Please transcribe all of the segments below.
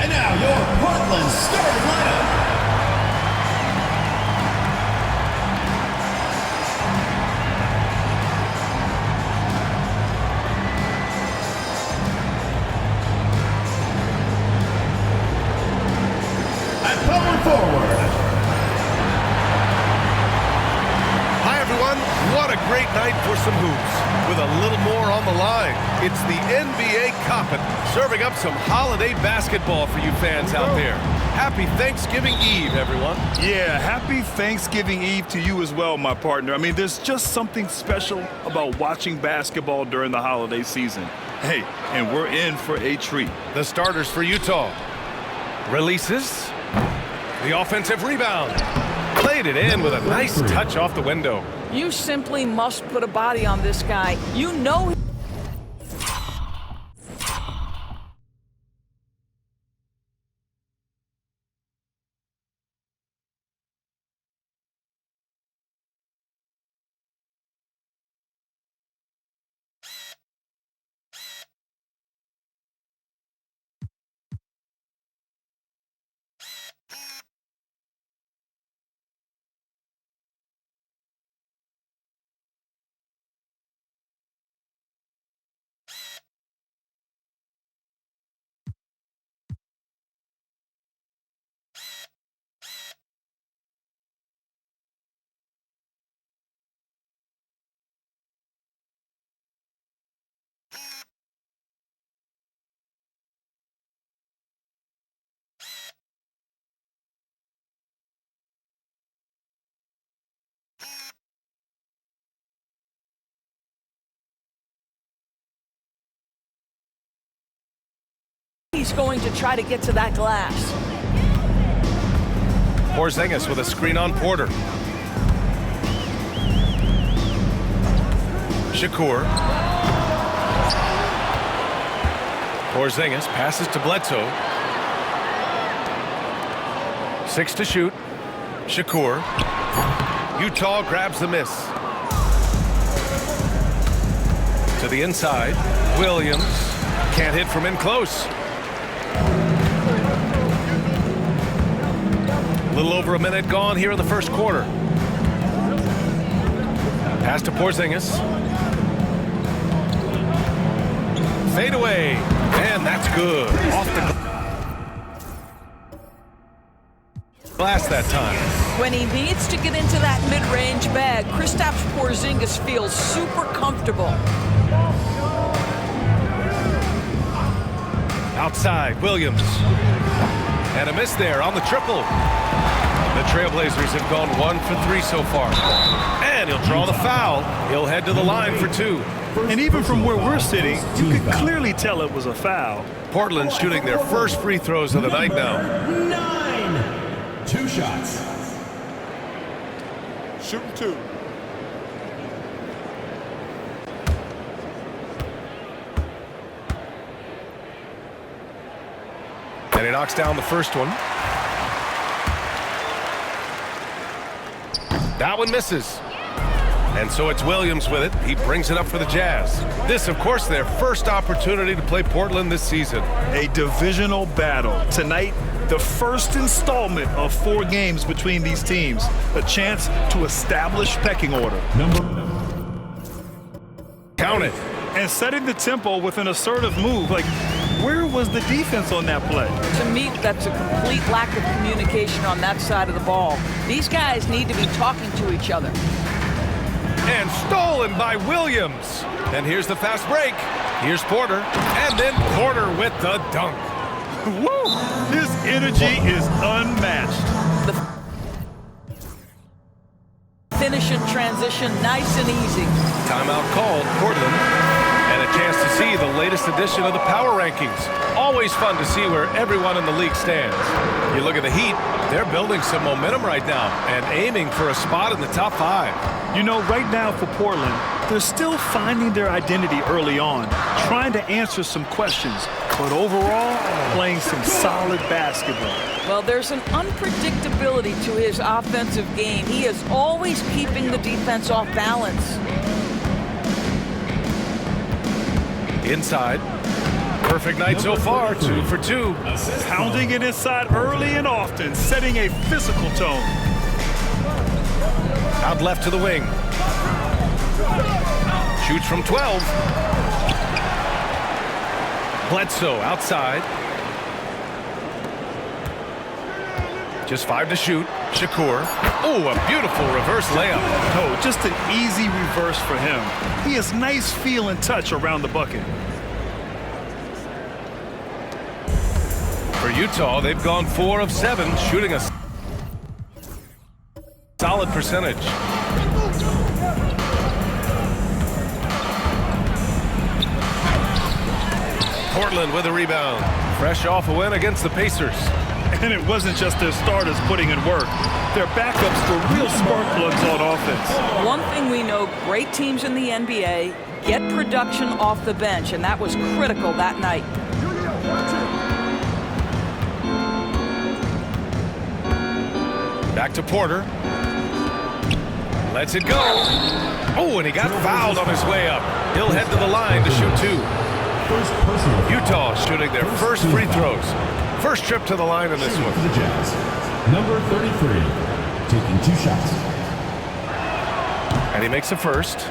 And now your Portland starting lineup. And power forward. Hi everyone, what a great night for some hoops. With a little more on the line, it's the NBA Coppin, serving up some holiday basketball for you fans out there. Happy Thanksgiving Eve, everyone. Yeah, happy Thanksgiving Eve to you as well, my partner. I mean, there's just something special about watching basketball during the holiday season. Hey, and we're in for a treat. The starters for Utah. Releases. The offensive rebound. Played it in with a nice touch off the window. You simply must put a body on this guy. You know he's going to try to get to that glass. Porzingis with a screen on Porter. Shakur. Porzingis passes to Bledsoe. 6 to shoot. Shakur. Utah grabs the miss. To the inside. Williams can't hit from in close. A little over a minute gone here in the first quarter. Pass to Porzingis. Fade away, and that's good. Off the glass that time. When he needs to get into that mid-range bag, Kristaps Porzingis feels super comfortable. Outside, Williams. And a miss there on the triple. The Trailblazers have gone 1 for 3 so far. And he'll draw the foul. He'll head to the line for 2. And even from where we're sitting, you could clearly tell it was a foul. Portland shooting their first free throws of the night now. 9. 2 shots. Shooting 2. And he knocks down the first one. That one misses. And so it's Williams with it. He brings it up for the Jazz. This, of course, their first opportunity to play Portland this season. A divisional battle. Tonight, the first installment of 4 games between these teams. A chance to establish pecking order. Count it. And setting the tempo with an assertive move. Like, where was the defense on that play? To me, that's a complete lack of communication on that side of the ball. These guys need to be talking to each other. And stolen by Williams. And here's the fast break. Here's Porter. And then Porter with the dunk. Woo! His energy is unmatched. The finish in transition, nice and easy. Timeout called, Portland. And a chance to see the latest edition of the power rankings. Always fun to see where everyone in the league stands. You look at the Heat, they're building some momentum right now and aiming for a spot in the top 5. You know, right now for Portland, they're still finding their identity early on, trying to answer some questions, but overall, playing some solid basketball. Well, there's an unpredictability to his offensive game. He is always keeping the defense off balance. Inside. Perfect night so far, 2 for 2. Pounding it inside early and often, setting a physical tone. Out left to the wing. Shoots from 12. Bledsoe outside. Just 5 to shoot. Shakur. Oh, a beautiful reverse layup. Oh, just an easy reverse for him. He has nice feel and touch around the bucket. For Utah, they've gone 4 of 7, shooting a solid percentage. Portland with a rebound. Fresh off a win against the Pacers. And it wasn't just their starters putting in work. Their backups were real spark plugs on offense. One thing we know, great teams in the NBA get production off the bench, and that was critical that night. Back to Porter. Lets it go. Oh, and he got fouled on his way up. He'll head to the line to shoot 2. Utah shooting their first free throws. First trip to the line in this one. For the Jazz, number 33, taking 2 shots. And he makes a first.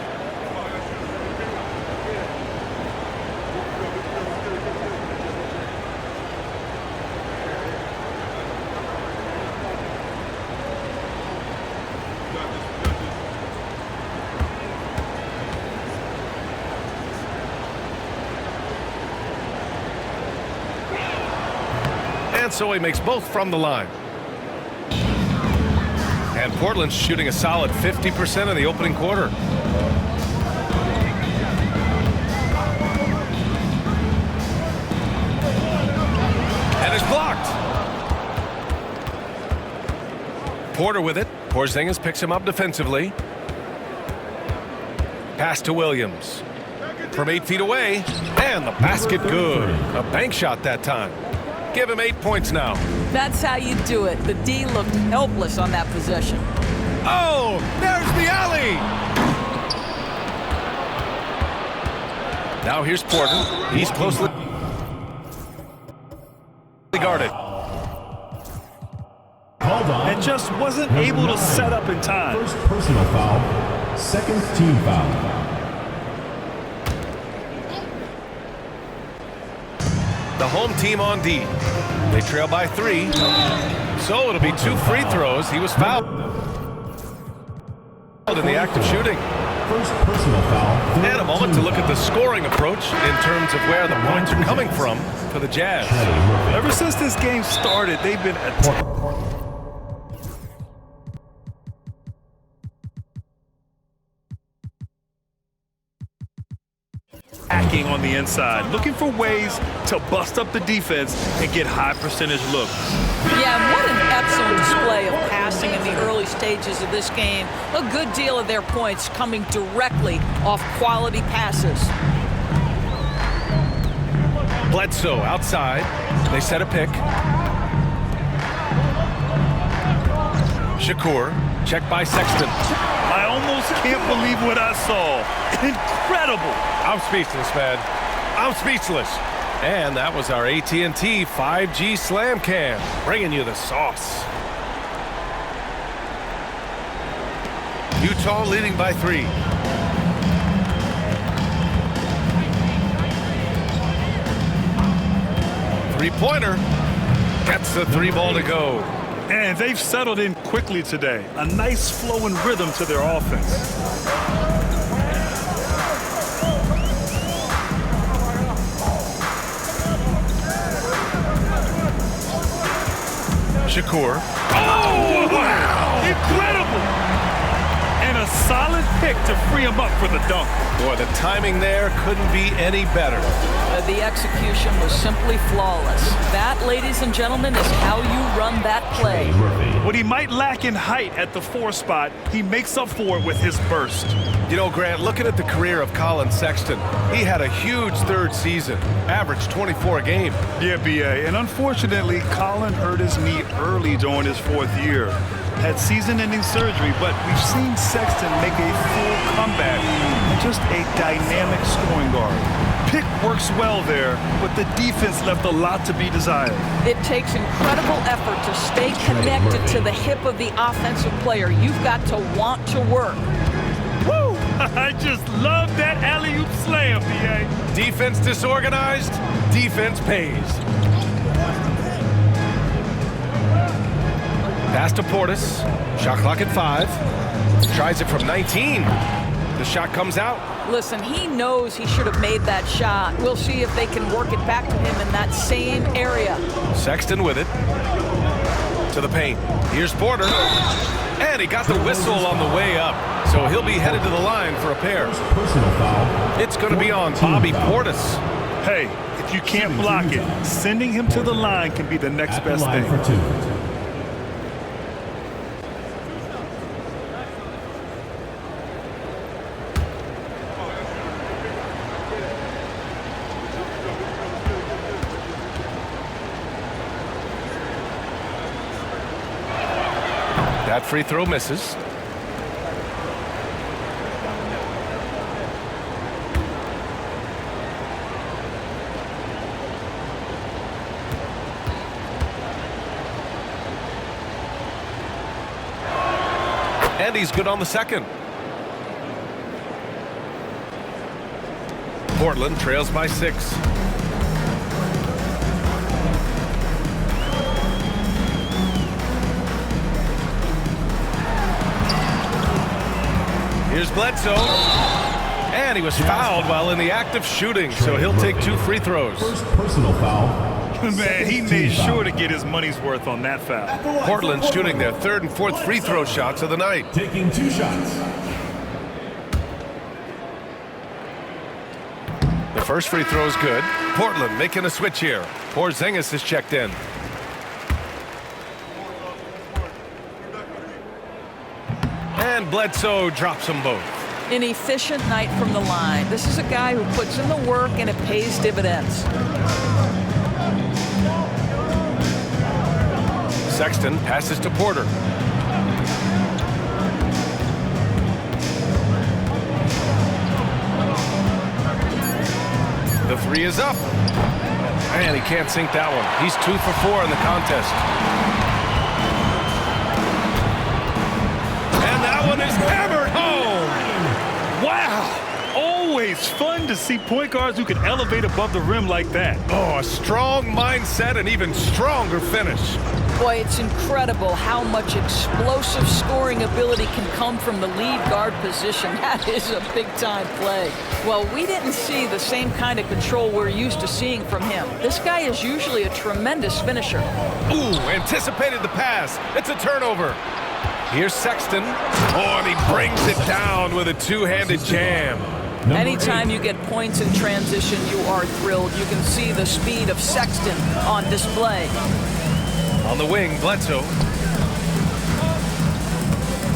And so he makes both from the line. And Portland's shooting a solid 50% in the opening quarter. And it's blocked. Porter with it. Porzingis picks him up defensively. Pass to Williams. From 8 feet away. And the basket good. A bank shot that time. Give him 8 points now. That's how you do it. The D looked helpless on that possession. Oh, there's the alley. Now here's Porter. He's closely guarded. Called on. And just wasn't able to set up in time. First personal foul, second team foul. The home team on D. They trail by 3. So it'll be 2 free throws. He was fouled in the act of shooting. First personal foul. And a moment to look at the scoring approach in terms of where the points are coming from for the Jazz. Ever since this game started, they've been attacking on the inside, looking for ways to bust up the defense and get high percentage looks. Yeah, and what an excellent display of passing in the early stages of this game. A good deal of their points coming directly off quality passes. Bledsoe outside. They set a pick. Shakur, checked by Sexton. I almost can't believe what I saw. Incredible. I'm speechless, man. I'm speechless. And that was our AT&T 5G Slam Cam, bringing you the sauce. Utah leading by 3. Three-pointer. Gets the 3 ball to go. And they've settled in quickly today. A nice flowing rhythm to their offense. Shakur. Oh, wow! Incredible! And a solid pick to free him up for the dunk. Boy, the timing there couldn't be any better. The execution was simply flawless. That, ladies and gentlemen, is how you run that play. What he might lack in height at the 4 spot, he makes up for it with his burst. You know, Grant, looking at the career of Colin Sexton, he had a huge 3rd season, averaged 24 a game. Yeah, B.A., and unfortunately, Colin hurt his knee early during his 4th year. Had season-ending surgery, but we've seen Sexton make a full comeback and just a dynamic scoring guard. Pick works well there, but the defense left a lot to be desired. It takes incredible effort to stay connected to the hip of the offensive player. You've got to want to work. Woo! I just love that alley-oop slam, B.A. Defense disorganized, defense pays. Pass to Portis. Shot clock at 5. Tries it from 19. The shot comes out. Listen, he knows he should have made that shot. We'll see if they can work it back to him in that same area. Sexton with it. To the paint. Here's Porter. And he got the whistle on the way up. So he'll be headed to the line for a pair. Personal foul. It's going to be on Bobby Portis. Hey, if you can't block it, sending him to the line can be the next At the best line thing. for 2. That free throw misses. And he's good on the second. Portland trails by 6. Here's Bledsoe. And he was fouled while in the act of shooting, so he'll take 2 free throws. First personal foul. Man, he made sure to get his money's worth on that foul. Portland shooting their 3rd and 4th free throw shots of the night. Taking 2 shots. The first free throw is good. Portland making a switch here. Porzingis is checked in. And Bledsoe drops them both. An efficient night from the line. This is a guy who puts in the work and it pays dividends. Sexton passes to Porter. The 3 is up. And he can't sink that one. He's 2 for 4 in the contest. And that one is hammered home. Wow! Always fun to see point guards who can elevate above the rim like that. Oh, a strong mindset and even stronger finish. Boy, it's incredible how much explosive scoring ability can come from the lead guard position. That is a big-time play. Well, we didn't see the same kind of control we're used to seeing from him. This guy is usually a tremendous finisher. Ooh, anticipated the pass. It's a turnover. Here's Sexton. Oh, and he brings it down with a 2-handed jam. Anytime you get points in transition, you are thrilled. You can see the speed of Sexton on display. On the wing, Bledsoe.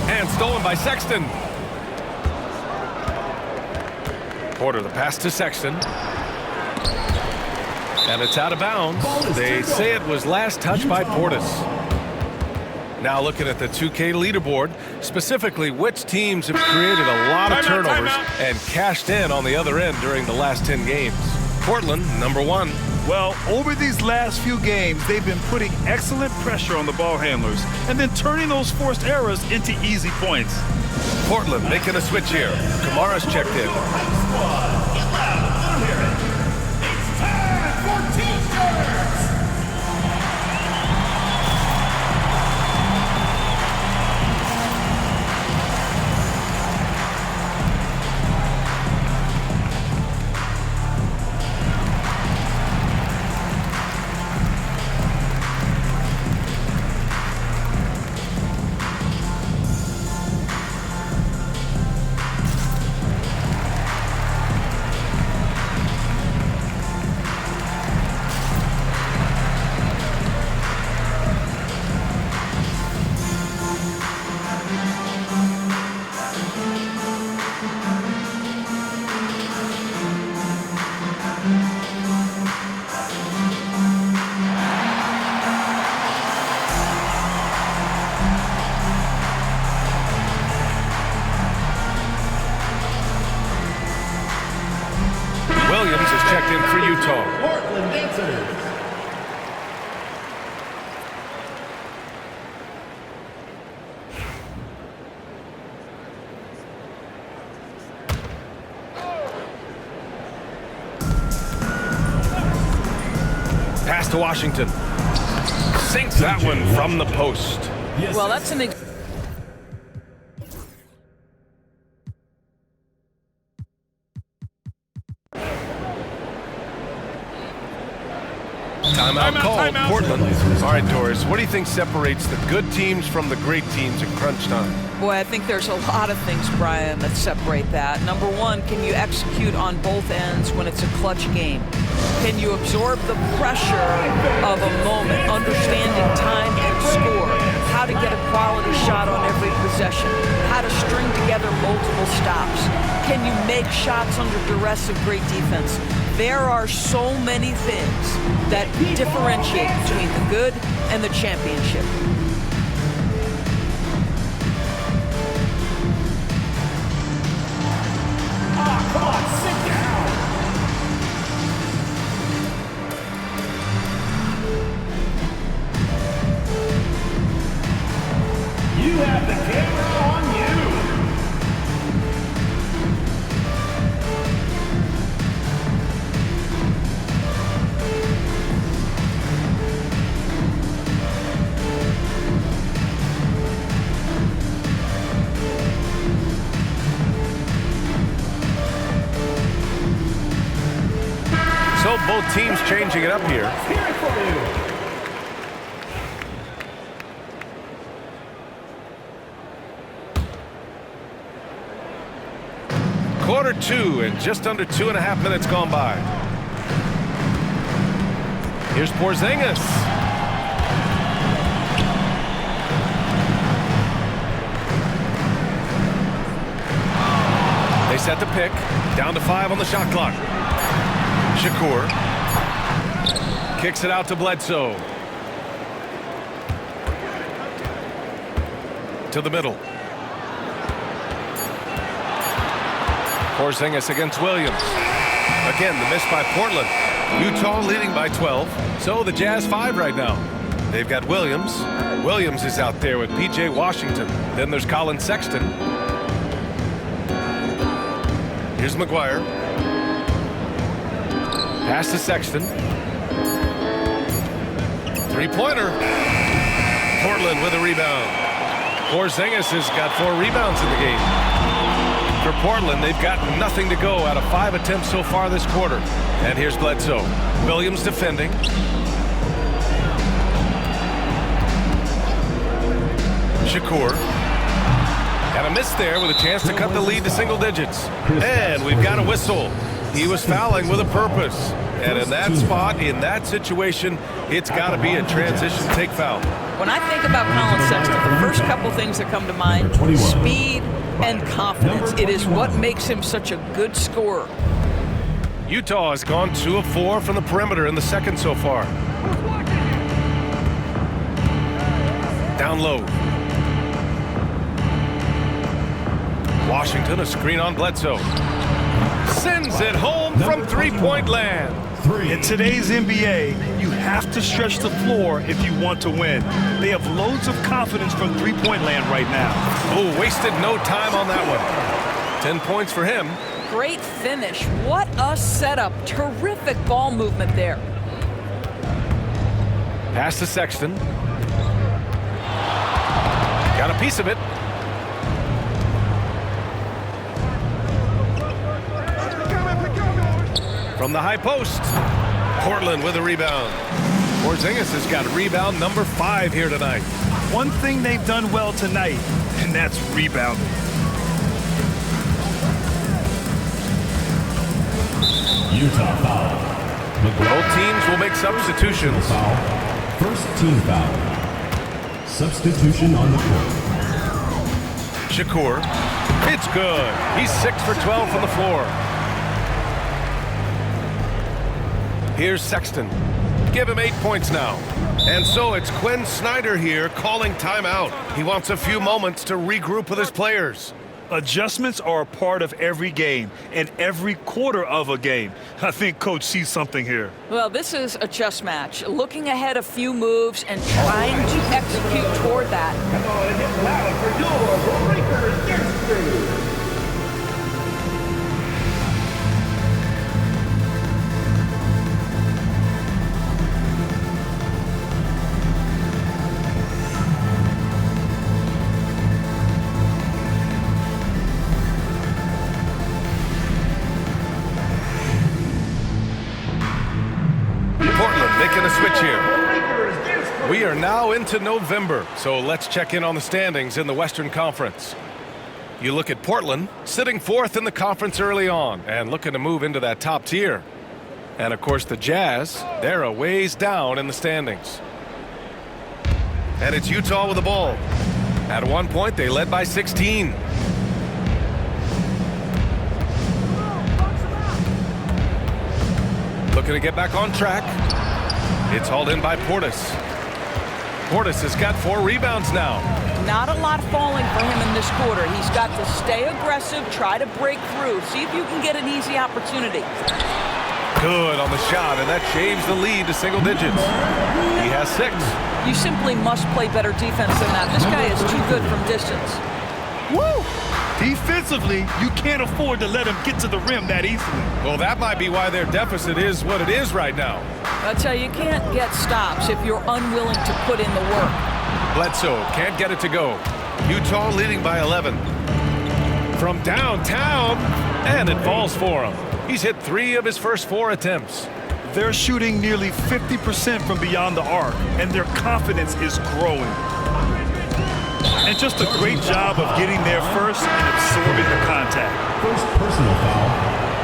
And stolen by Sexton. Porter, the pass to Sexton. And it's out of bounds. They say it was last touched by Portis. Now looking at the 2K leaderboard, specifically which teams have created a lot of turnovers and cashed in on the other end during the last 10 games. Portland, number 1. Well, over these last few games, they've been putting excellent pressure on the ball handlers and then turning those forced errors into easy points. Portland making a switch here. Kamara's checked in. checked in for Utah. Portland Dancers. Pass to Washington. Sinks that one from the post. Well, that's an Timeout called, Portland. All right, Doris, what do you think separates the good teams from the great teams at crunch time? Boy, I think there's a lot of things, Brian, that separate that. Number one, can you execute on both ends when it's a clutch game? Can you absorb the pressure of a moment, understanding time and score, how to get a quality shot on every possession, how to string together multiple stops? Can you make shots under duress of great defense? There are so many things that differentiate between the good and the championship. Come on, sit down. You have the camera on you. So both teams changing it up here. Here for you. Quarter two and just under 2.5 minutes gone by. Here's Porzingis. They set the pick. Down to 5 on the shot clock. Shakur. Kicks it out to Bledsoe. To the middle. Porzingis against Williams. Again, the miss by Portland. Utah leading by 12. So the Jazz 5 right now. They've got Williams. Williams is out there with P.J. Washington. Then there's Colin Sexton. Here's McGuire. Pass to Sexton. Three-pointer. Portland with a rebound. Porzingis has got 4 rebounds in the game. For Portland, they've got nothing to go out of 5 attempts so far this quarter. And here's Bledsoe. Williams defending. Shakur. And a miss there with a chance to cut the lead to single digits. And we've got a whistle. He was fouling with a purpose. And in that spot, in that situation, it's got to be a transition take foul. When I think about Colin Sexton, the first couple things that come to mind, speed and confidence. It is what makes him such a good scorer. Utah has gone 2 of 4 from the perimeter in the second so far. Down low. Washington, a screen on Bledsoe. Sends it home from three-point land. In today's NBA, you have to stretch the floor if you want to win. They have loads of confidence from three-point land right now. Oh, wasted no time on that one. 10 points for him. Great finish. What a setup. Terrific ball movement there. Pass to Sexton. Got a piece of it. From the high post. Portland with a rebound. Porzingis has got rebound number 5 here tonight. One thing they've done well tonight, and that's rebounding. Utah foul. Both teams will make substitutions. Foul. First team foul. Substitution on the court. Shakur. It's good. He's 6 for 12 from the floor. Here's Sexton. Give him 8 points now. And so it's Quinn Snyder here calling timeout. He wants a few moments to regroup with his players. Adjustments are a part of every game and every quarter of a game. I think Coach sees something here. Well, this is a chess match. Looking ahead a few moves and trying to execute toward that. Come on and hit loud for your breakers dance. Portland making a switch here. We are now into November, so let's check in on the standings in the Western Conference. You look at Portland, sitting fourth in the conference early on and looking to move into that top tier. And of course the Jazz, they're a ways down in the standings. And it's Utah with the ball. At one point they led by 16. Looking to get back on track. It's hauled in by Portis. Portis has got 4 rebounds now. Not a lot falling for him in this quarter. He's got to stay aggressive, try to break through, see if you can get an easy opportunity. Good on the shot, and that shaves the lead to single digits. He has 6. You simply must play better defense than that. This guy is too good from distance. Woo! Defensively, you can't afford to let him get to the rim that easily. Well, that might be why their deficit is what it is right now. I tell you can't get stops if you're unwilling to put in the work. Bledsoe can't get it to go. Utah leading by 11. From downtown, and it falls for him. He's hit 3 of his first 4 attempts. They're shooting nearly 50% from beyond the arc, and their confidence is growing. And just a great job of getting there first and absorbing the contact. First personal foul.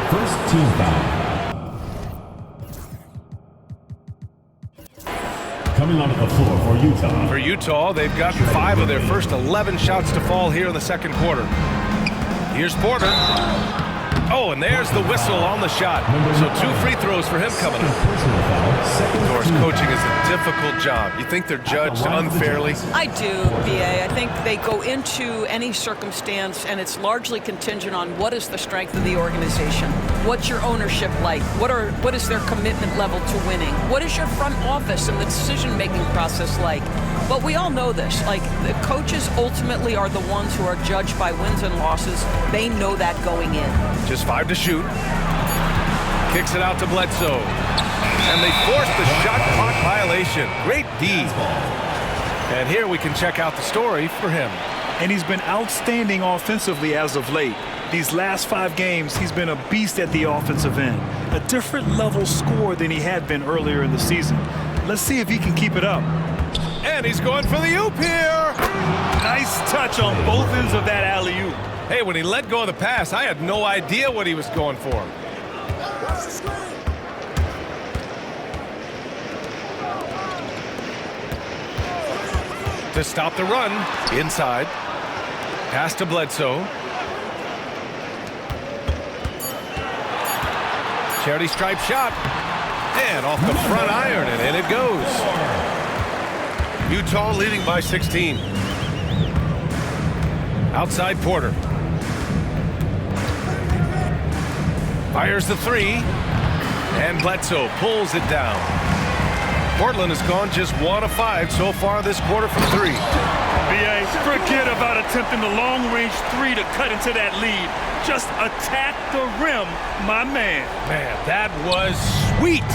First team foul. Coming onto the floor for Utah. For Utah, they've gotten 5 of their first 11 shots to fall here in the second quarter. Here's Porter. Oh, and there's the whistle on the shot. So 2 free throws for him coming up. Personal foul. Of course, coaching is a difficult job. You think they're judged unfairly? I do, BA. I think they go into any circumstance, and it's largely contingent on what is the strength of the organization. What's your ownership like? What is their commitment level to winning? What is your front office and the decision-making process like? But we all know this. Like, the coaches ultimately are the ones who are judged by wins and losses. They know that going in. Just 5 to shoot. Kicks it out to Bledsoe. And they force the shot clock violation. Great D. And here we can check out the story for him. And he's been outstanding offensively as of late. These last 5 games, he's been a beast at the offensive end. A different level scorer than he had been earlier in the season. Let's see if he can keep it up. And he's going for the oop here. Nice touch on both ends of that alley-oop. Hey, when he let go of the pass, I had no idea what he was going for. To stop the run, inside. Pass to Bledsoe. Charity stripe shot. And off the front iron, and in it goes. Utah leading by 16. Outside Porter. Fires the 3. And Bledsoe pulls it down. Portland has gone just 1 of 5 so far this quarter from 3. BA, forget about attempting the long-range 3 to cut into that lead. Just attack the rim, my man. Man, that was sweet.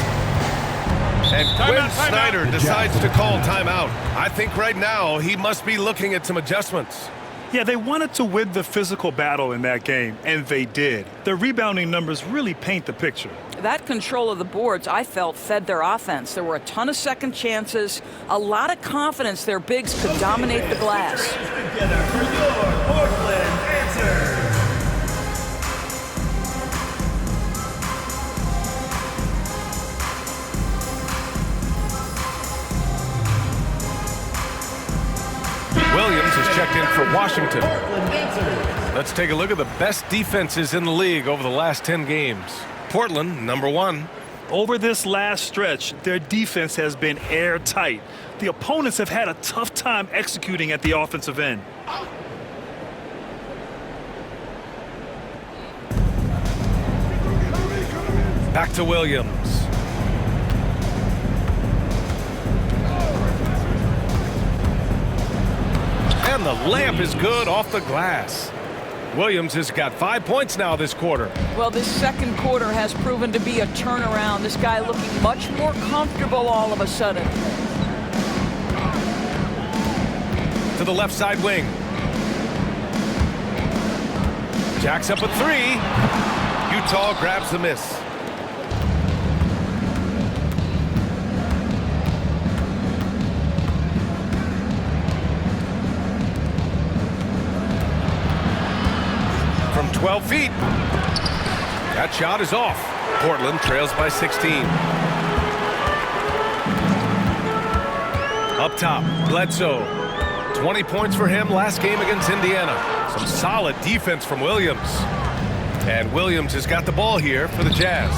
And Quinn Snyder decides to call timeout. I think right now he must be looking at some adjustments. Yeah, they wanted to win the physical battle in that game, and they did. Their rebounding numbers really paint the picture. That control of the boards, I felt, fed their offense. There were a ton of second chances, a lot of confidence their bigs could dominate the glass. Together for your Portland Panthers. Williams has checked in for Washington. Let's take a look at the best defenses in the league over the last 10 games. Portland, number 1. Over this last stretch, their defense has been airtight. The opponents have had a tough time executing at the offensive end. Back to Williams. And the layup is good off the glass. Williams has got 5 points now this quarter. Well, this second quarter has proven to be a turnaround. This guy looking much more comfortable all of a sudden. To the left side wing. Jacks up a three. Utah grabs the miss. From 12 feet. That shot is off. Portland trails by 16. Up top, Bledsoe. 20 points for him last game against Indiana. Some solid defense from Williams. And Williams has got the ball here for the Jazz.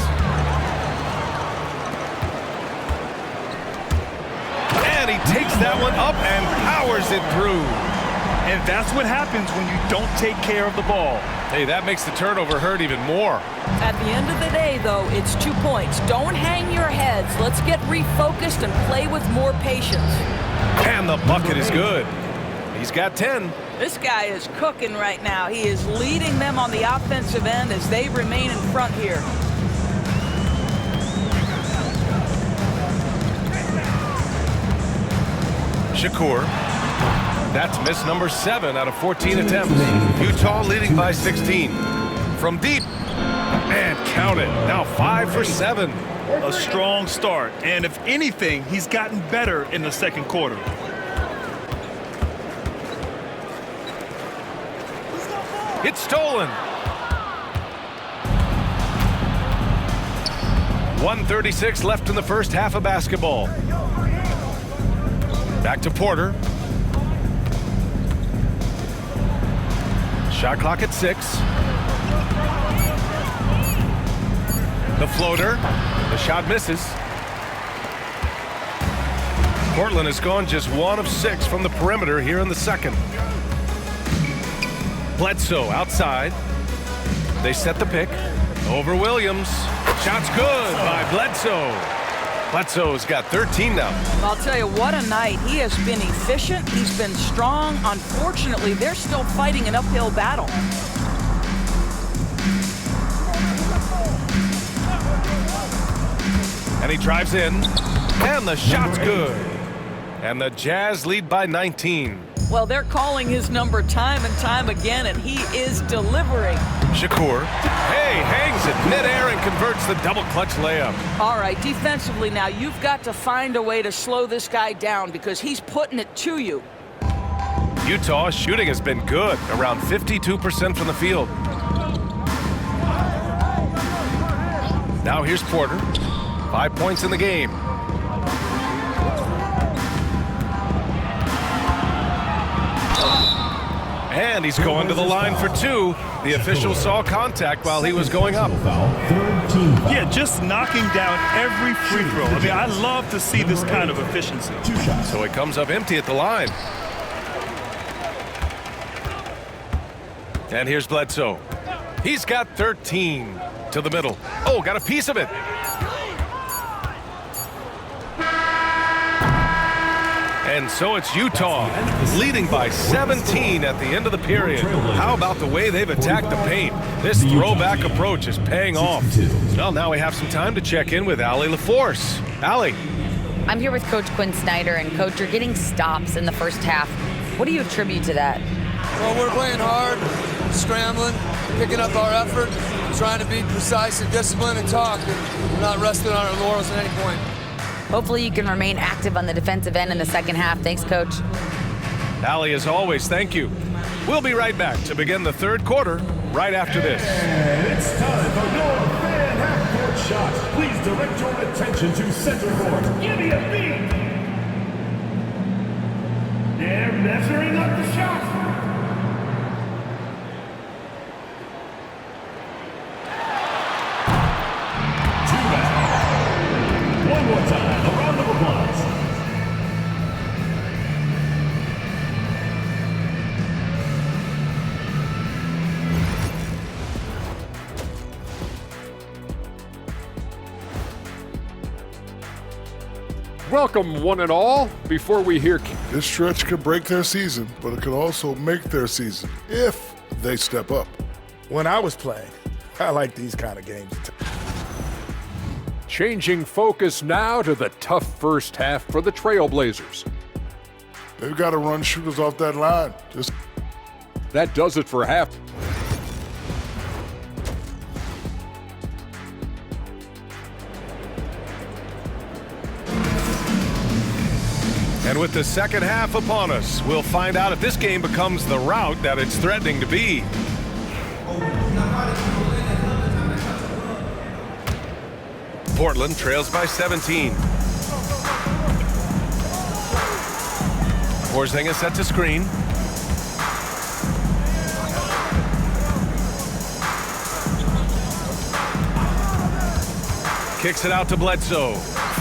And he takes that one up and powers it through. And that's what happens when you don't take care of the ball. Hey, that makes the turnover hurt even more. At the end of the day, though, it's 2 points. Don't hang your heads. Let's get refocused and play with more patience. And the bucket is good. He's got 10. This guy is cooking right now. He is leading them on the offensive end as they remain in front here. Shakur. That's miss number 7 out of 14 attempts. Utah leading by 16. From deep. And count it. Now 5 for 7. A strong start. And if anything, he's gotten better in the second quarter. It's stolen. 1:36 left in the first half of basketball. Back to Porter. Shot clock at 6. The floater. The shot misses. Portland has gone just 1 of 6 from the perimeter here in the second. Bledsoe outside. They set the pick. Over Williams. Shot's good by Bledsoe. Bledsoe's got 13 now. I'll tell you, what a night. He has been efficient. He's been strong. Unfortunately, they're still fighting an uphill battle. And he drives in. And the shot's good. And the Jazz lead by 19. Well, they're calling his number time and time again, and he is delivering. Shakur. Hey, hangs it midair and converts the double clutch layup. All right, defensively now, you've got to find a way to slow this guy down because he's putting it to you. Utah's shooting has been good, around 52% from the field. Now here's Porter. 5 points in the game. And he's going to the line for 2. The official saw contact while he was going up. Yeah, just knocking down every free throw. I mean, I love to see this kind of efficiency. So it comes up empty at the line. And here's Bledsoe. He's got 13 to the middle. Oh, got a piece of it. And so it's Utah leading by 17 at the end of the period. How about the way they've attacked the paint? This throwback approach is paying off. Well, now we have some time to check in with Allie LaForce. Allie. I'm here with Coach Quinn Snyder, and Coach, you're getting stops in the first half. What do you attribute to that? Well, we're playing hard, scrambling, picking up our effort, trying to be precise and disciplined and talk. And we're not resting on our laurels at any point. Hopefully you can remain active on the defensive end in the second half. Thanks, Coach. Allie, as always, thank you. We'll be right back to begin the third quarter right after this. And it's time for your fan half-court shots. Please direct your attention to center court. Give me a beat. They're measuring up the shot. One more time, a round of applause. Welcome, one and all. Before we hear... This stretch could break their season, but it could also make their season if they step up. When I was playing, I like these kind of games. Changing focus now to the tough first half for the Trailblazers. They've got to run shooters off that line. That does it for half. And with the second half upon us, we'll find out if this game becomes the rout that it's threatening to be. Portland trails by 17. Porzingis sets a screen. Kicks it out to Bledsoe.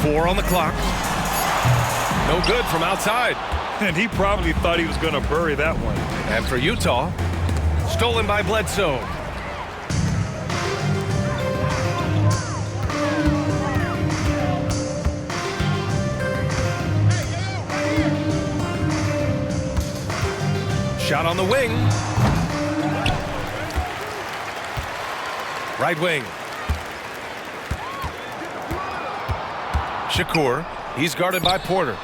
4 on the clock. No good from outside. And he probably thought he was going to bury that one. And for Utah, stolen by Bledsoe. Shot on the wing. Right wing. Shakur. He's guarded by Porter.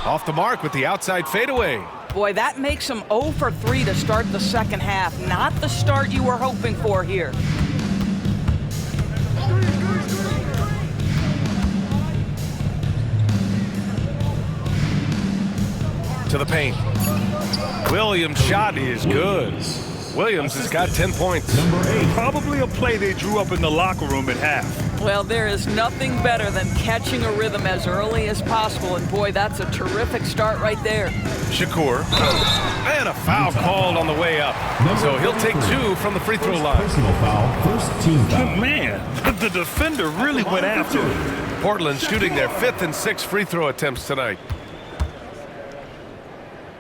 Off the mark with the outside fadeaway. Boy, that makes him 0 for 3 to start the second half. Not the start you were hoping for here. To the paint. Williams' shot is good. Williams has got 10 points. Probably a play they drew up in the locker room at half. Well, there is nothing better than catching a rhythm as early as possible, and boy, that's a terrific start right there. Shakur. And a foul called on the way up. So he'll take 2 from the free throw line. Personal foul, first team foul. Man, the defender really went after it. Portland shooting their 5th and 6th free throw attempts tonight.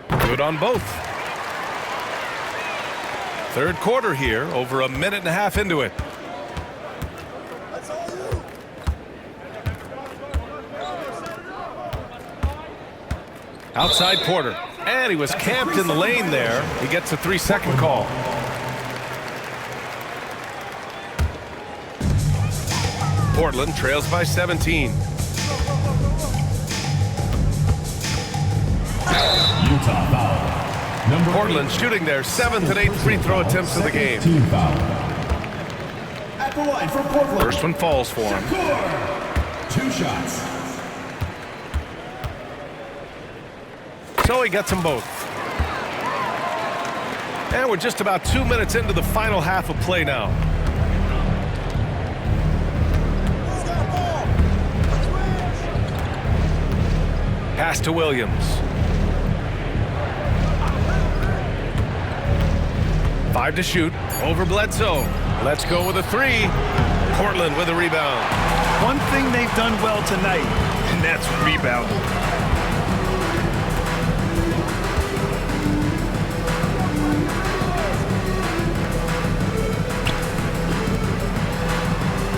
Good on both. Third quarter here, over a minute and a half into it. Outside Porter. And he was camped in the lane there. He gets a 3-second call. Portland trails by 17. Utah foul. Portland shooting their 7th and 8th free throw attempts of the game. Team foul. At the line for Portland. First one falls for him. Shakur. 2 shots. So he gets them both. And we're just about 2 minutes into the final half of play now. Pass to Williams. 5 to shoot. Over Bledsoe. Let's go with a 3. Portland with a rebound. One thing they've done well tonight, and that's rebounding.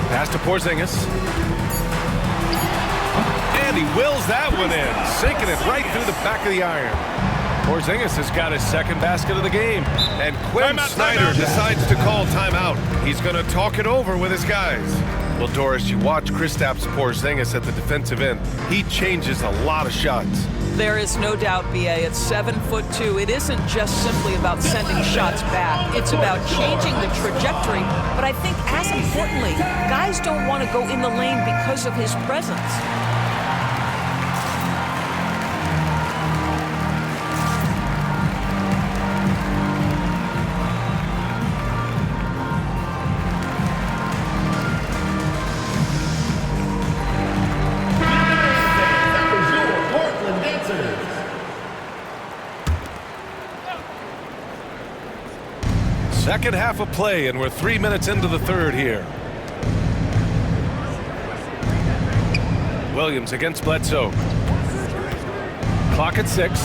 Pass to Porzingis. And he wills that one in, sinking it right through the back of the iron. Porzingis has got his 2nd basket of the game. And Quinn Snyder decides to call timeout. He's going to talk it over with his guys. Well, Doris, you watch Kristaps Porzingis at the defensive end. He changes a lot of shots. There is no doubt, B.A. At 7'2", it isn't just simply about sending shots back. It's about changing the trajectory. But I think, as importantly, guys don't want to go in the lane because of his presence. Second half of play, and we're 3 minutes into the third here. Williams against Bledsoe. Clock at 6.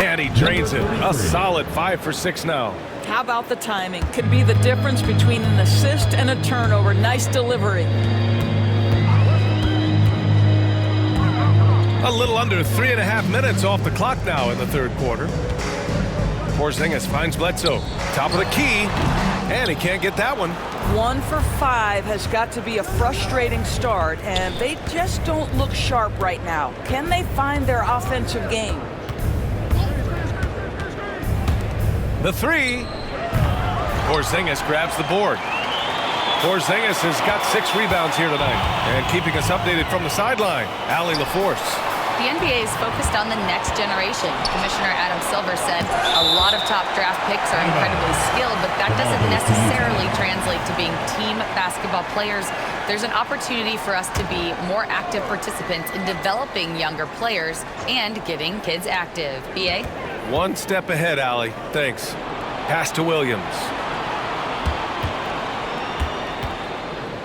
And he drains it. A solid 5 for 6 now. How about the timing? Could be the difference between an assist and a turnover. Nice delivery. A little under 3.5 minutes off the clock now in the third quarter. Porzingis finds Bledsoe. Top of the key, and he can't get that one. 1 for 5 has got to be a frustrating start, and they just don't look sharp right now. Can they find their offensive game? The three. Porzingis grabs the board. Porzingis has got 6 rebounds here tonight. And keeping us updated from the sideline, Allie LaForce. The NBA is focused on the next generation. Commissioner Adam Silver said a lot of top draft picks are incredibly skilled, but that doesn't necessarily translate to being team basketball players. There's an opportunity for us to be more active participants in developing younger players and getting kids active. BA? One step ahead, Allie. Thanks. Pass to Williams.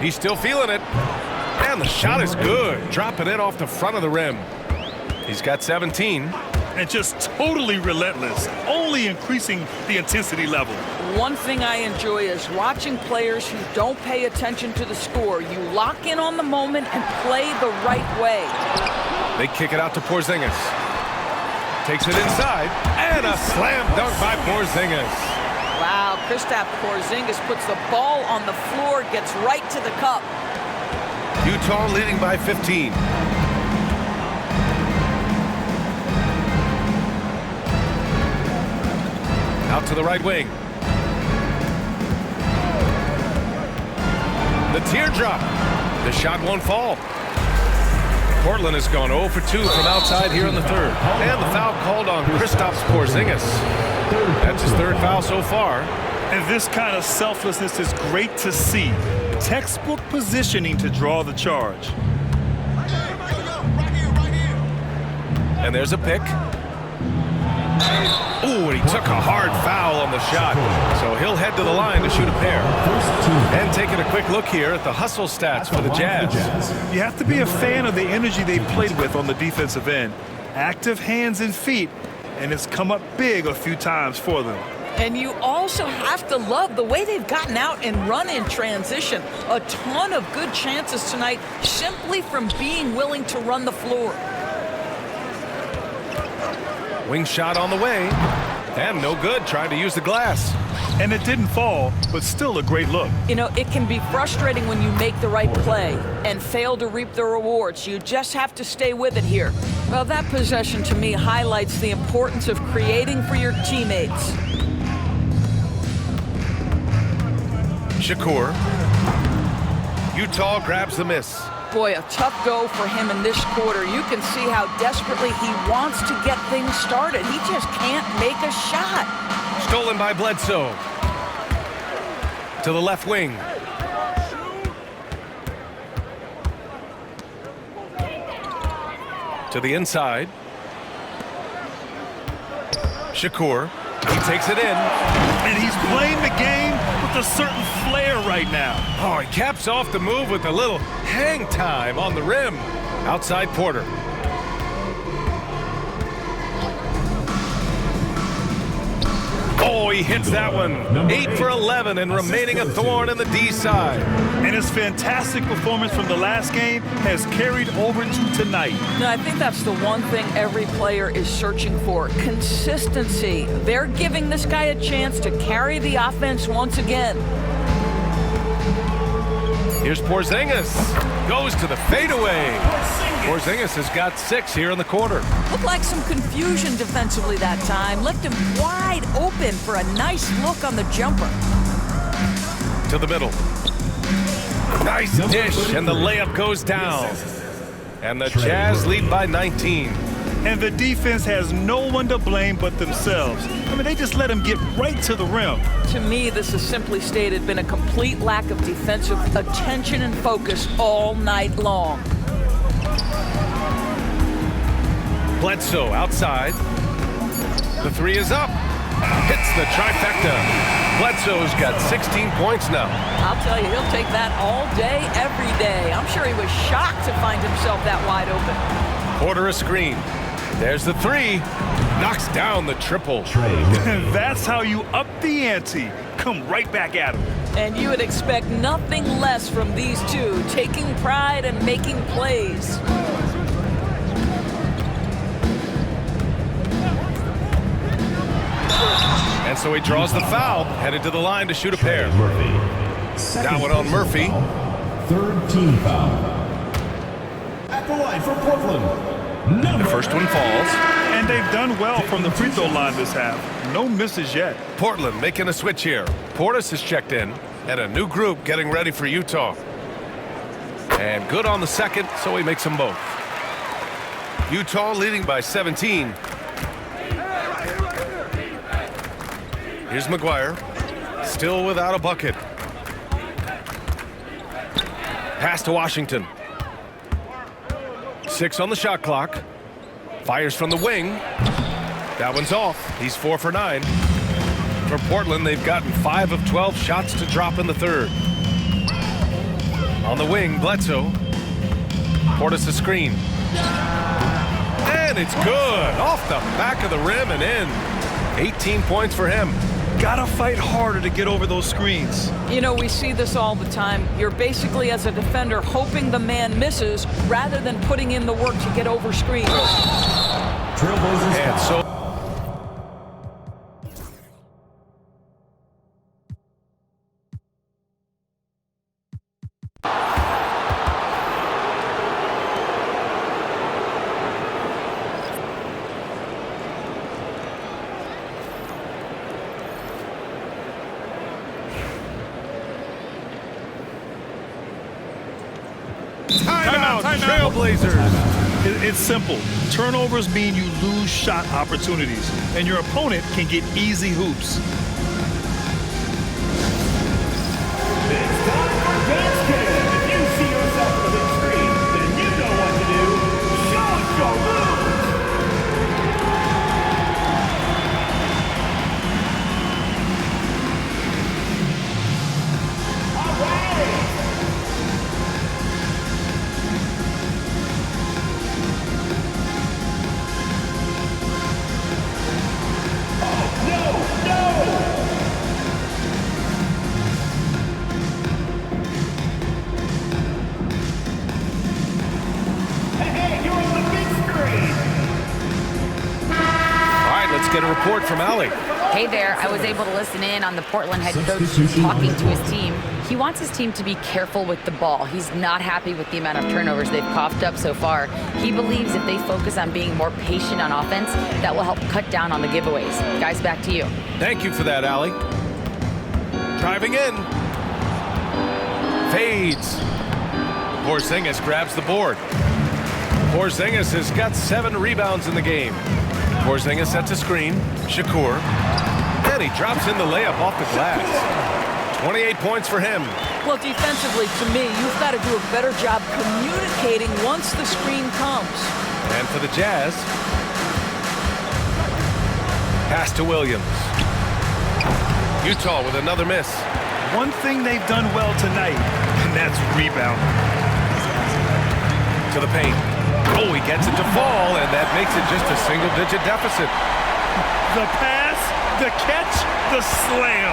He's still feeling it. And the shot is good. Dropping it off the front of the rim. He's got 17. And just totally relentless, only increasing the intensity level. One thing I enjoy is watching players who don't pay attention to the score. You lock in on the moment and play the right way. They kick it out to Porzingis. Takes it inside, and a slam dunk by Porzingis. Wow, Kristaps Porzingis puts the ball on the floor, gets right to the cup. Utah leading by 15. Out to the right wing. The teardrop. The shot won't fall. Portland has gone 0 for 2 from outside here in the third. And the foul called on Kristaps Porzingis. That's his 3rd foul so far. And this kind of selflessness is great to see. Textbook positioning to draw the charge. And there's a pick. Ooh, and he took a hard foul on the shot. So he'll head to the line to shoot a pair. And taking a quick look here at the hustle stats for the Jazz. You have to be a fan of the energy they played with on the defensive end. Active hands and feet, and it's come up big a few times for them. And you also have to love the way they've gotten out and run in transition. A ton of good chances tonight simply from being willing to run the floor. Wing shot on the way. And no good, trying to use the glass. And it didn't fall, but still a great look. You know, it can be frustrating when you make the right play and fail to reap the rewards. You just have to stay with it here. Well, that possession to me highlights the importance of creating for your teammates. Shakur. Utah grabs the miss. Boy, a tough go for him in this quarter. You can see how desperately he wants to get things started. He just can't make a shot. Stolen by Bledsoe. To the left wing. To the inside. Shakur. He takes it in. And he's playing the game with a certain flair right now. Oh, he caps off the move with a little hang time on the rim. Outside Porter. Oh, he hits that one. 8 for 11 and remaining a thorn in the D side. And his fantastic performance from the last game has carried over to tonight. No, I think that's the one thing every player is searching for. Consistency. They're giving this guy a chance to carry the offense once again. Here's Porzingis. Goes to the fadeaway. Porzingis has got 6 here in the quarter. Looked like some confusion defensively that time. Left him wide open for a nice look on the jumper. To the middle. Nice dish, and the layup goes down. And the Jazz lead by 19. And the defense has no one to blame but themselves. I mean, they just let him get right to the rim. To me, this is simply stated been a complete lack of defensive attention and focus all night long. Bledsoe outside. The 3 is up. Hits the trifecta. Bledsoe's got 16 points now. I'll tell you, he'll take that all day, every day. I'm sure he was shocked to find himself that wide open. Porter a screen. There's the 3. Knocks down the triple. And that's how you up the ante. Come right back at him. And you would expect nothing less from these two, taking pride and making plays. And so he draws the foul, headed to the line to shoot a pair. Murphy. That one on Murphy. Third team foul. At the line for Portland. The first one falls. And they've done well from the free throw line this half. No misses yet. Portland making a switch here. Portis has checked in, and a new group getting ready for Utah. And good on the second, so he makes them both. Utah leading by 17. Here's McGuire, still without a bucket. Pass to Washington. 6 on the shot clock. Fires from the wing. That one's off. He's 4 for 9. For Portland, they've gotten 5 of 12 shots to drop in the third. On the wing, Bledsoe. Portis a screen. And it's good. Off the back of the rim and in. 18 points for him. Gotta fight harder to get over those screens. You know, we see this all the time. You're basically, as a defender, hoping the man misses rather than putting in the work to get over screens. Trailblazers. And so timeout, Trailblazers. It's simple. Turnovers mean you lose shot opportunities, and your opponent can get easy hoops. It's time for dance cam. If you see yourself on the big screen, then you know what to do. Show us your moves. All right. Oh, no, no. Hey, you're on the big screen. All right, let's get a report from Allie. Hey there, I was able to listen in on the Portland head coach talking to his team. He wants his team to be careful with the ball. He's not happy with the amount of turnovers they've coughed up so far. He believes if they focus on being more patient on offense, that will help cut down on the giveaways. Guys, back to you. Thank you for that, Allie. Driving in. Fades. Porzingis grabs the board. Porzingis has got 7 rebounds in the game. Porzingis sets a screen. Shakur. Then he drops in the layup off the glass. 28 points for him. Well, defensively, to me, you've got to do a better job communicating once the screen comes. And for the Jazz, pass to Williams. Utah with another miss. One thing they've done well tonight, and that's rebounding. To the paint. Oh, he gets it to fall, and that makes it just a single-digit deficit. The pass, the catch, the slam.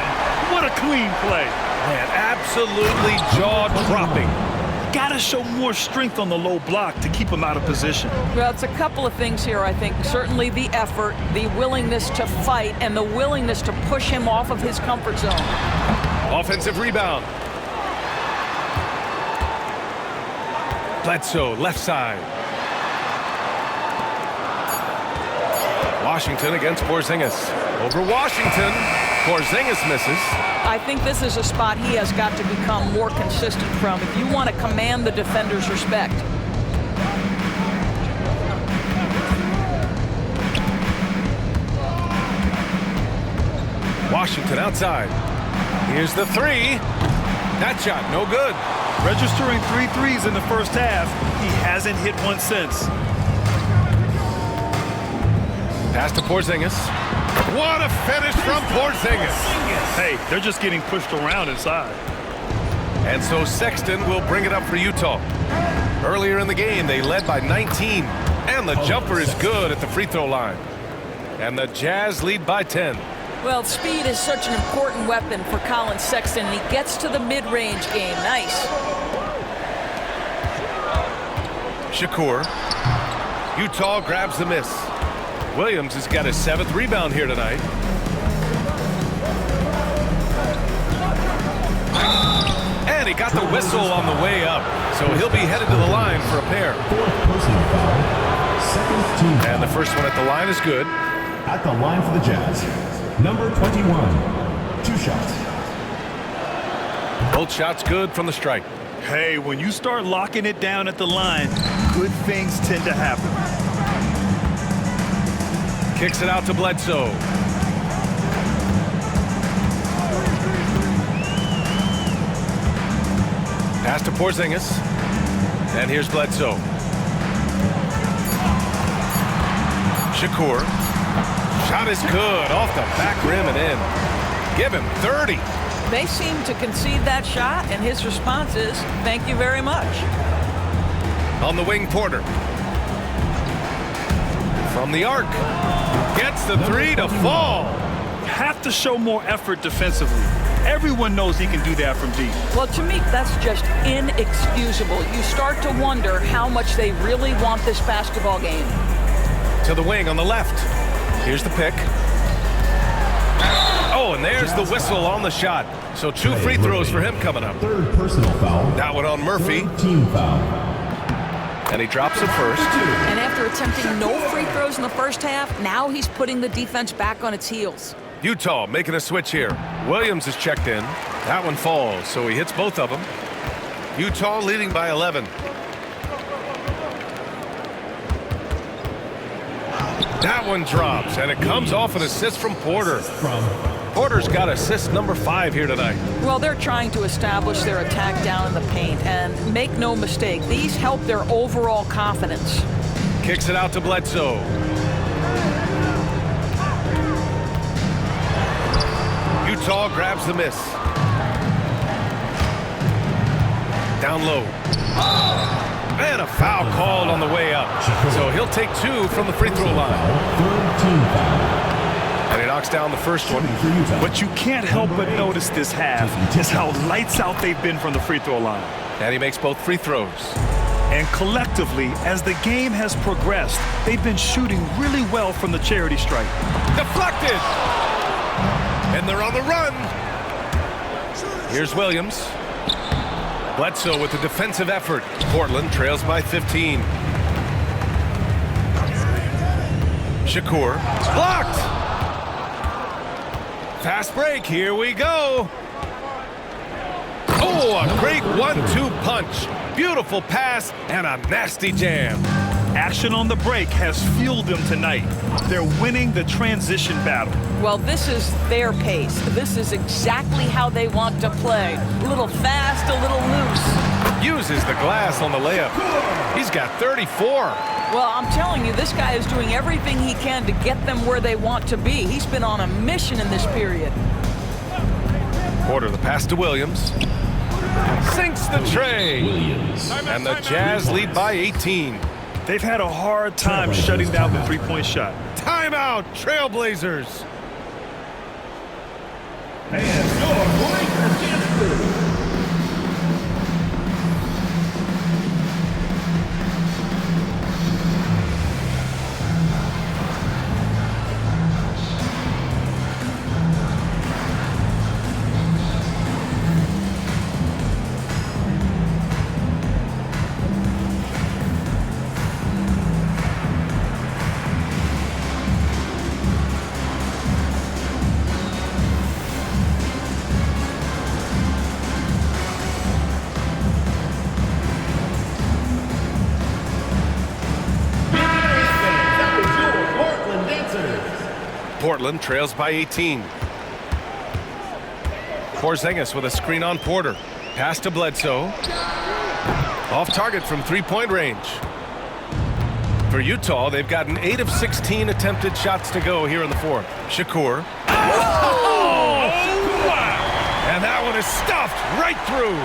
What a clean play. Man, absolutely jaw-dropping. Gotta show more strength on the low block to keep him out of position. Well, it's a couple of things here, I think. Certainly the effort, the willingness to fight, and the willingness to push him off of his comfort zone. Offensive rebound. Bledsoe, left side. Washington against Porzingis. Over Washington. Porzingis misses. I think this is a spot he has got to become more consistent from if you want to command the defender's respect. Washington outside. Here's the 3. That shot, no good. Registering 3 threes in the first half, he hasn't hit one since. Pass to Porzingis. What a finish from Porzingis. Hey, they're just getting pushed around inside. And so Sexton will bring it up for Utah. Earlier in the game, they led by 19. And the jumper is good at the free throw line. And the Jazz lead by 10. Well, speed is such an important weapon for Colin Sexton, and he gets to the mid-range game. Nice. Shakur. Utah grabs the miss. Williams has got his 7th rebound here tonight. he got the whistle on the way up, so he'll be headed to the line for a pair. And the first one at the line is good. At the line for the Jazz, number 21, 2 shots. Both shots good from the strike. Hey, when you start locking it down at the line, good things tend to happen. Kicks it out to Bledsoe. Pass to Porzingis. And here's Bledsoe. Shakur. Shot is good. Off the back rim and in. Give him 30. They seem to concede that shot, and his response is, thank you very much. On the wing, Porter. From the arc. Gets the 3 to fall. Have to show more effort defensively. Everyone knows he can do that from deep. Well, to me, that's just inexcusable. You start to wonder how much they really want this basketball game. To the wing on the left. Here's the pick. Oh, and there's the whistle on the shot. So 2 free throws for him coming up. Third personal foul. That one on Murphy. Team foul. And he drops it first. And after attempting no free throws in the first half, now he's putting the defense back on its heels. Utah making a switch here. Williams is checked in. That one falls, so he hits both of them. Utah leading by 11. That one drops, and it comes off an assist from Porter. Porter's got assist number 5 here tonight. Well, they're trying to establish their attack down in the paint, and make no mistake, these help their overall confidence. Kicks it out to Bledsoe. Utah grabs the miss. Down low. And a foul called on the way up. So he'll take 2 from the free throw line. And he knocks down the first one. What you can't help but notice this half is how lights out they've been from the free throw line. And he makes both free throws. And collectively, as the game has progressed, they've been shooting really well from the charity stripe. Deflected! And they're on the run. Here's Williams. Bledsoe with the defensive effort. Portland trails by 15. Shakur. Blocked! Fast break. Here we go. Oh, a great 1-2 punch. Beautiful pass and a nasty jam. Action on the break has fueled them tonight. They're winning the transition battle. Well, this is their pace. This is exactly how they want to play. A little fast, a little loose. Uses the glass on the layup. He's got 34. Well, I'm telling you, this guy is doing everything he can to get them where they want to be. He's been on a mission in this period. Porter, the pass to Williams. Sinks the tray. And the Jazz lead by 18. They've had a hard time shutting down the three-point shot. Timeout, Trailblazers. And your Lakers dance crew. Portland trails by 18. Porzingis with a screen on Porter. Pass to Bledsoe. Off target from three-point range. For Utah, they've gotten 8 of 16 attempted shots to go here in the fourth. Shakur. Oh! And that one is stuffed right through.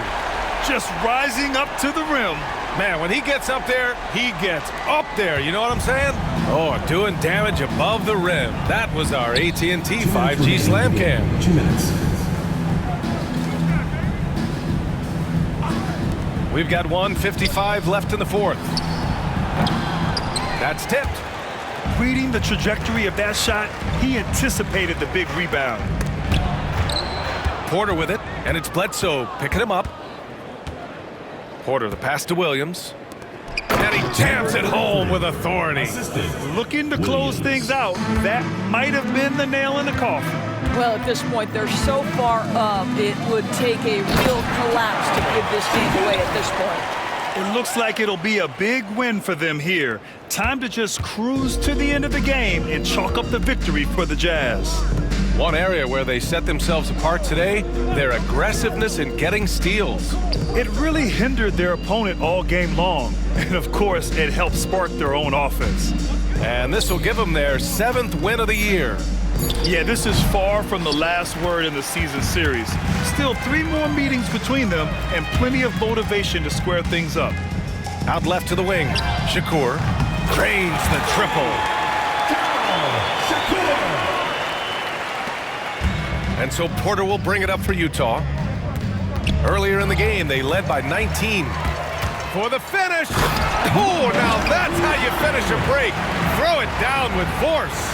Just rising up to the rim. Man, when he gets up there, he gets up there. You know what I'm saying? Oh, doing damage above the rim. That was our AT&T 5G Slam Cam. 2 minutes. We've got 1:55 left in the fourth. That's tipped. Reading the trajectory of that shot, he anticipated the big rebound. Porter with it, and it's Bledsoe picking him up. Porter the pass to Williams. And he jams it home with authority. Looking to close things out. That might have been the nail in the coffin. Well, at this point, they're so far up, it would take a real collapse to give this game away at this point. It looks like it'll be a big win for them here. Time to just cruise to the end of the game and chalk up the victory for the Jazz. One area where they set themselves apart today, their aggressiveness in getting steals. It really hindered their opponent all game long. And of course, it helped spark their own offense. And this will give them their 7th win of the year. Yeah, this is far from the last word in the season series. Still 3 more meetings between them and plenty of motivation to square things up. Out left to the wing, Shakur drains the triple. And so Porter will bring it up for Utah. Earlier in the game, they led by 19. For the finish. Oh, now that's how you finish a break. Throw it down with force.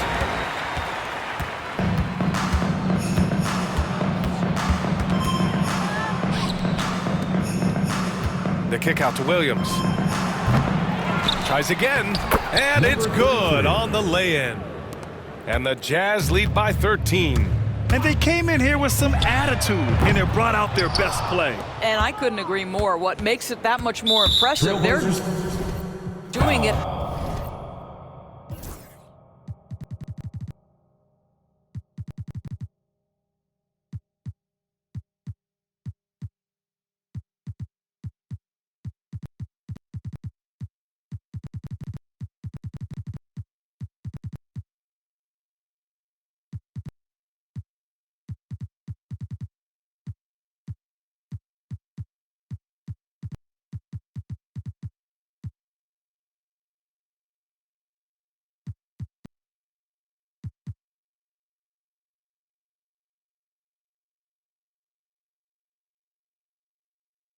The kick out to Williams. Tries again, and it's good on the lay-in. And the Jazz lead by 13. And they came in here with some attitude, and they brought out their best play. And I couldn't agree more. What makes it that much more impressive, they're doing it